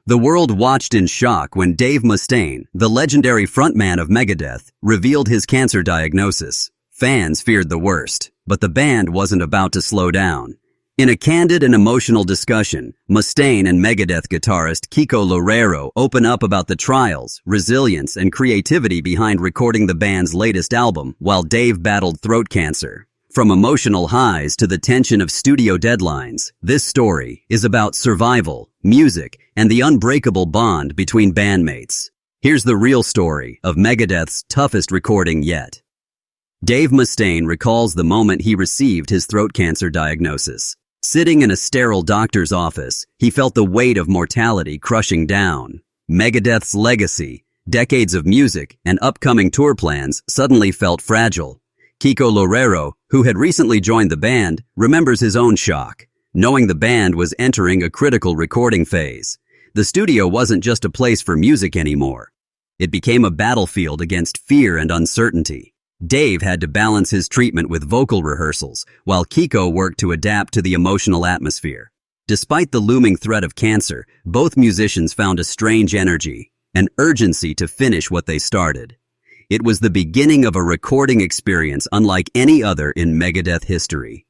The world watched in shock when Dave Mustaine, the legendary frontman of Megadeth, revealed his cancer diagnosis. Fans feared the worst, but the band wasn't about to slow down. In a candid and emotional discussion, Mustaine and Megadeth guitarist Kiko Loureiro open up about the trials, resilience, and creativity behind recording the band's latest album while Dave battled throat cancer. From emotional highs to the tension of studio deadlines, this story is about survival, music, and the unbreakable bond between bandmates. Here's the real story of Megadeth's toughest recording yet. Dave Mustaine recalls the moment he received his throat cancer diagnosis. Sitting in a sterile doctor's office, he felt the weight of mortality crushing down. Megadeth's legacy, decades of music, and upcoming tour plans suddenly felt fragile. Kiko Loureiro, who had recently joined the band, remembers his own shock, knowing the band was entering a critical recording phase. The studio wasn't just a place for music anymore. It became a battlefield against fear and uncertainty. Dave had to balance his treatment with vocal rehearsals, while Kiko worked to adapt to the emotional atmosphere. Despite the looming threat of cancer, both musicians found a strange energy, an urgency to finish what they started. It was the beginning of a recording experience unlike any other in Megadeth history.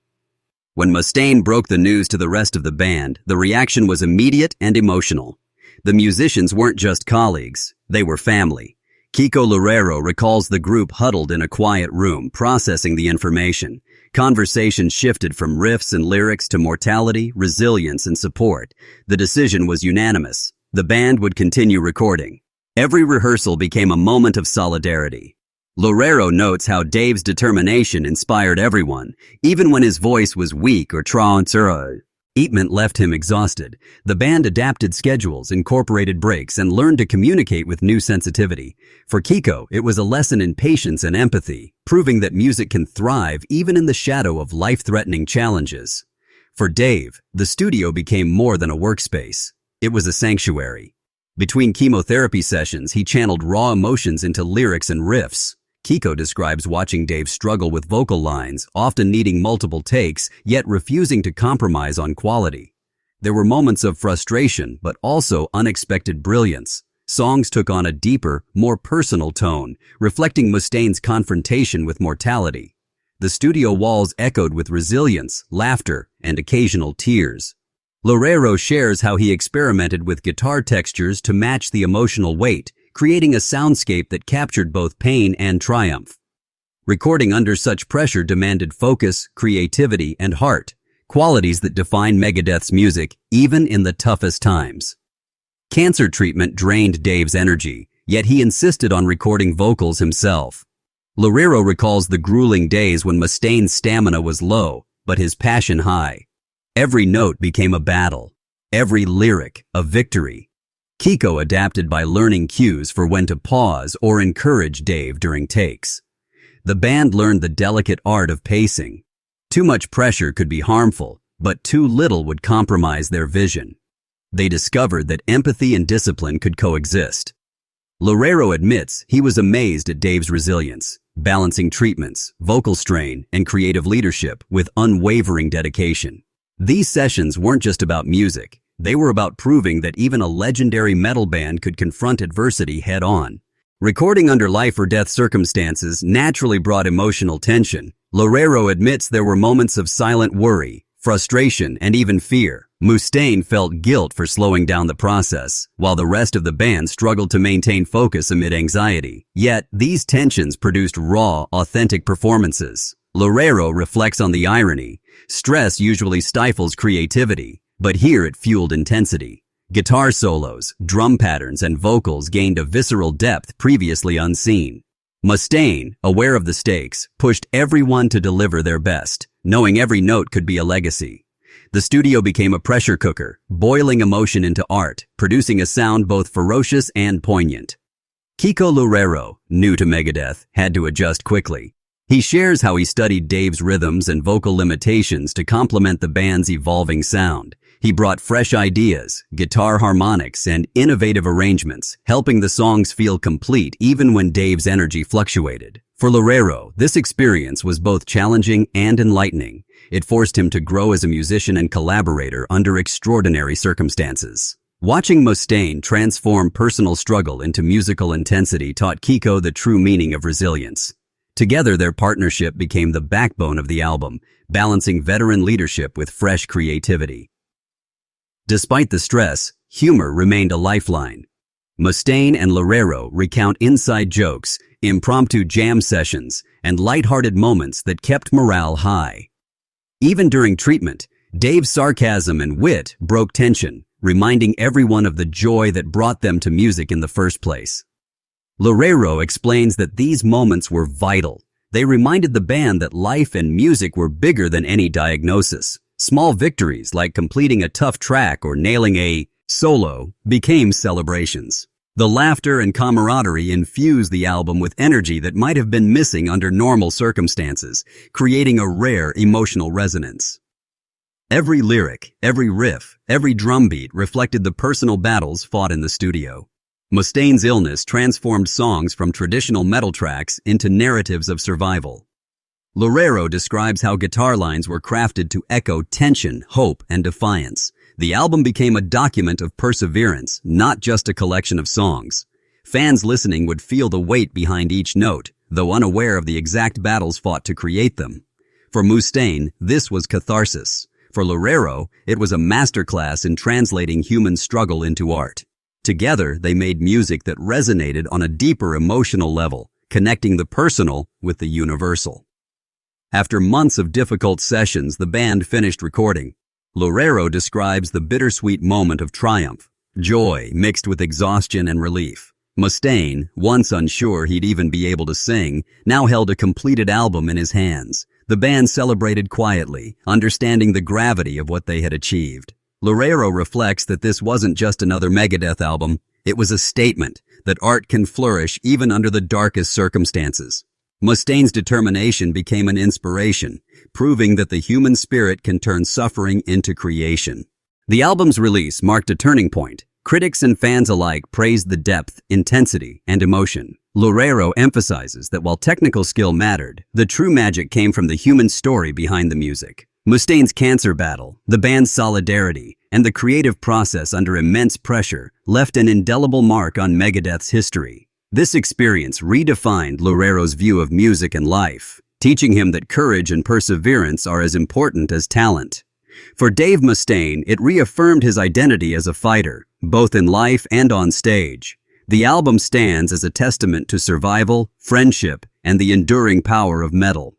When Mustaine broke the news to the rest of the band, the reaction was immediate and emotional. The musicians weren't just colleagues, they were family. Kiko Loureiro recalls the group huddled in a quiet room, processing the information. Conversation shifted from riffs and lyrics to mortality, resilience, and support. The decision was unanimous. The band would continue recording. Every rehearsal became a moment of solidarity. Loureiro notes how Dave's determination inspired everyone, even when his voice was weak or treatment left him exhausted. The band adapted schedules, incorporated breaks, and learned to communicate with new sensitivity. For Kiko, it was a lesson in patience and empathy, proving that music can thrive even in the shadow of life-threatening challenges. For Dave, the studio became more than a workspace. It was a sanctuary. Between chemotherapy sessions, he channeled raw emotions into lyrics and riffs. Kiko describes watching Dave struggle with vocal lines, often needing multiple takes, yet refusing to compromise on quality. There were moments of frustration, but also unexpected brilliance. Songs took on a deeper, more personal tone, reflecting Mustaine's confrontation with mortality. The studio walls echoed with resilience, laughter, and occasional tears. Loureiro shares how he experimented with guitar textures to match the emotional weight, creating a soundscape that captured both pain and triumph. Recording under such pressure demanded focus, creativity, and heart, qualities that define Megadeth's music even in the toughest times. Cancer treatment drained Dave's energy, yet he insisted on recording vocals himself. Loureiro recalls the grueling days when Mustaine's stamina was low, but his passion high. Every note became a battle, every lyric a victory. Kiko adapted by learning cues for when to pause or encourage Dave during takes. The band learned the delicate art of pacing. Too much pressure could be harmful, but too little would compromise their vision. They discovered that empathy and discipline could coexist. Loureiro admits he was amazed at Dave's resilience, balancing treatments, vocal strain, and creative leadership with unwavering dedication. These sessions weren't just about music. They were about proving that even a legendary metal band could confront adversity head-on. Recording under life or death circumstances naturally brought emotional tension. Loureiro admits there were moments of silent worry, frustration, and even fear. Mustaine felt guilt for slowing down the process, while the rest of the band struggled to maintain focus amid anxiety. Yet, these tensions produced raw, authentic performances. Loureiro reflects on the irony. Stress usually stifles creativity, but here it fueled intensity. Guitar solos, drum patterns, and vocals gained a visceral depth previously unseen. Mustaine, aware of the stakes, pushed everyone to deliver their best, knowing every note could be a legacy. The studio became a pressure cooker, boiling emotion into art, producing a sound both ferocious and poignant. Kiko Loureiro, new to Megadeth, had to adjust quickly. He shares how he studied Dave's rhythms and vocal limitations to complement the band's evolving sound. He brought fresh ideas, guitar harmonics, and innovative arrangements, helping the songs feel complete even when Dave's energy fluctuated. For Loureiro, this experience was both challenging and enlightening. It forced him to grow as a musician and collaborator under extraordinary circumstances. Watching Mustaine transform personal struggle into musical intensity taught Kiko the true meaning of resilience. Together, their partnership became the backbone of the album, balancing veteran leadership with fresh creativity. Despite the stress, humor remained a lifeline. Mustaine and Loureiro recount inside jokes, impromptu jam sessions, and lighthearted moments that kept morale high. Even during treatment, Dave's sarcasm and wit broke tension, reminding everyone of the joy that brought them to music in the first place. Loureiro explains that these moments were vital. They reminded the band that life and music were bigger than any diagnosis. Small victories like completing a tough track or nailing a solo became celebrations. The laughter and camaraderie infused the album with energy that might have been missing under normal circumstances, creating a rare emotional resonance. Every lyric, every riff, every drum beat reflected the personal battles fought in the studio. Mustaine's illness transformed songs from traditional metal tracks into narratives of survival. Loureiro describes how guitar lines were crafted to echo tension, hope, and defiance. The album became a document of perseverance, not just a collection of songs. Fans listening would feel the weight behind each note, though unaware of the exact battles fought to create them. For Mustaine, this was catharsis. For Loureiro, it was a masterclass in translating human struggle into art. Together, they made music that resonated on a deeper emotional level, connecting the personal with the universal. After months of difficult sessions, the band finished recording. Loureiro describes the bittersweet moment of triumph, joy mixed with exhaustion and relief. Mustaine, once unsure he'd even be able to sing, now held a completed album in his hands. The band celebrated quietly, understanding the gravity of what they had achieved. Loureiro reflects that this wasn't just another Megadeth album, it was a statement that art can flourish even under the darkest circumstances. Mustaine's determination became an inspiration, proving that the human spirit can turn suffering into creation. The album's release marked a turning point. Critics and fans alike praised the depth, intensity, and emotion. Loureiro emphasizes that while technical skill mattered, the true magic came from the human story behind the music. Mustaine's cancer battle, the band's solidarity, and the creative process under immense pressure left an indelible mark on Megadeth's history. This experience redefined Loureiro's view of music and life, teaching him that courage and perseverance are as important as talent. For Dave Mustaine, it reaffirmed his identity as a fighter, both in life and on stage. The album stands as a testament to survival, friendship, and the enduring power of metal.